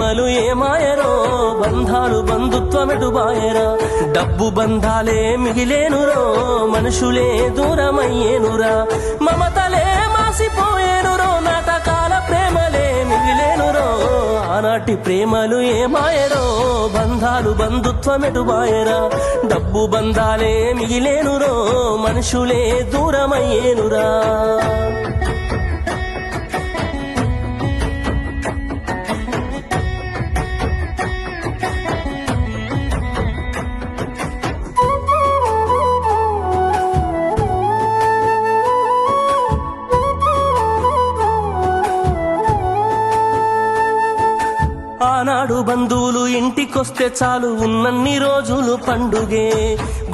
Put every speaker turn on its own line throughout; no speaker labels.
ఏమాయరో బంధాలు బంధుత్వమెటు బాయరా డబ్బు బంధాలే మిగిలేనురో మనుషులే దూరమయ్యేనురా మమతలే మాసిపోయేనురో నాటకాల ప్రేమలే మిగిలేనురో ఆనాటి ప్రేమలు ఏమాయరో బంధాలు బంధుత్వమెటు బాయరా డబ్బు బంధాలే మిగిలేనురో మనుషులే దూరమయ్యేనురా ఆనాడు బంధువులు ఇంటికొస్తే చాలు ఉన్నన్ని రోజులు పండుగే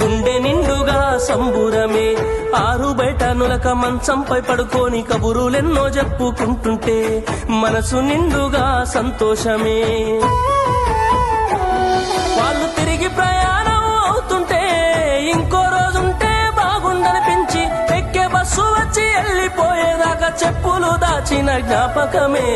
గుండె నిండుగా సంబురమే ఆరు బయట నులక మంచంపై పడుకొని కబురులెన్నో చెప్పుకుంటుంటే మనసు నిండుగా సంతోషమే వాళ్ళు తిరిగి ప్రయాణం అవుతుంటే ఇంకో రోజుంటే బాగుండనిపించి ఎక్కే బస్సు వచ్చి వెళ్ళిపోయేదాకా చెప్పులు దాచిన జ్ఞాపకమే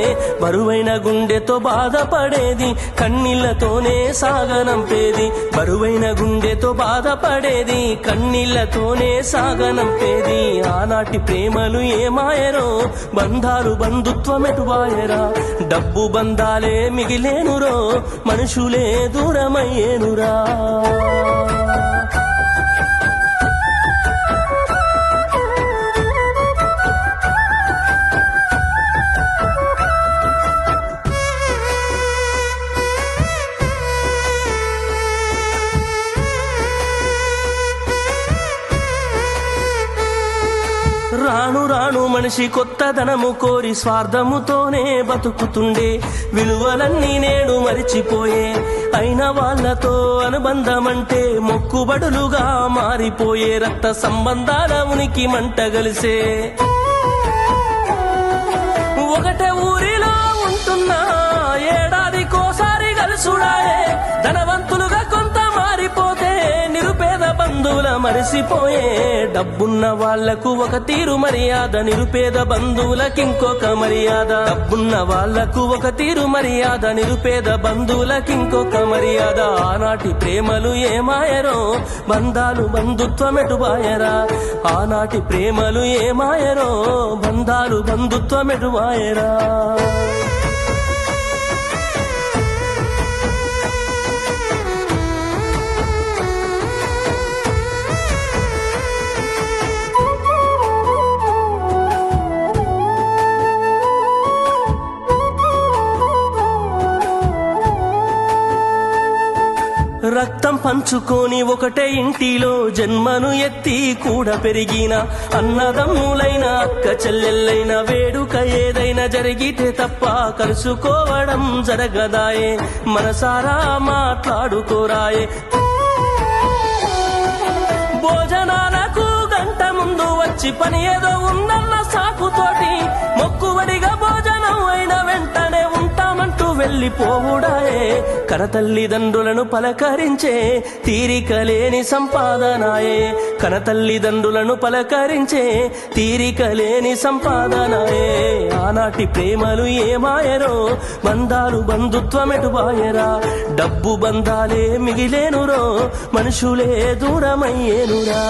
బరువైన గుండెతో బాధపడేది కన్నీళ్లతోనే సాగనంపేది బరువైన గుండెతో బాధపడేది కన్నీళ్లతోనే సాగనంపేది ఆనాటి ప్రేమలు ఏమాయరో బంధాలు బంధుత్వమెటు బాయరా డబ్బు బంధాలే మిగిలేనురో మనుషులే దూరమయ్యేనురా రాను రాను మనిషి కొత్తదనము కోరి స్వార్థముతోనే బతుకుతుండే విలువలన్నీ నేడు మరిచిపోయే అయిన వాళ్లతో అనుబంధమంటే మొక్కుబడులుగా మారిపోయే రక్త సంబంధాల ఉనికి మంటగలిసే ఒకటే ఊరిలో ఉంటున్నా ఏడాదికోసారి కలుసుడాయే ధనవంతులుగా కొంత మారిపోతే నిరుపేద బంధువుల మరిసిపోయే డబ్బున్న వాళ్లకు ఒక తీరు మర్యాద నిరుపేద బంధువులకింకొక మర్యాద డబ్బున్న వాళ్లకు ఒక తీరు మర్యాద నిరుపేద బంధువులకింకొక మర్యాద ఆనాటి ప్రేమలు ఏమాయరో బంధాలు బంధుత్వమెటు బాయరా ఆనాటి ప్రేమలు ఏమాయరో బంధాలు బంధుత్వమెటు బాయరా రక్తం పంచుకొని ఒకటే ఇంటిలో జన్మను ఎత్తి కూడా పెరిగిన అన్నదమ్ములైన అక్క చెల్లెళ్ళైన వేడుక ఏదైనా జరిగితే తప్ప కలుసుకోవడం జరగదాయే మనసారా మాట్లాడుకోరాయే భోజనాలకు గంట ముందు వచ్చి పని ఏదో ఉందన్న సాకుతోటి మొక్కుబడిగా భోజనం అయిన వెంటనే ఉంటామంటూ వెళ్ళిపోవుడాయే కనతల్లిదండ్రులను పలకరించే తీరిక లేని సంపాదనాయే కనతల్లిదండ్రులను పలకరించే తీరిక లేని సంపాదనాయే ఆనాటి ప్రేమలు ఏమాయరో బంధాలు బంధుత్వమెటు బాయరా డబ్బు బంధాలే మిగిలేనురో మనుషులే దూరమయ్యేనురా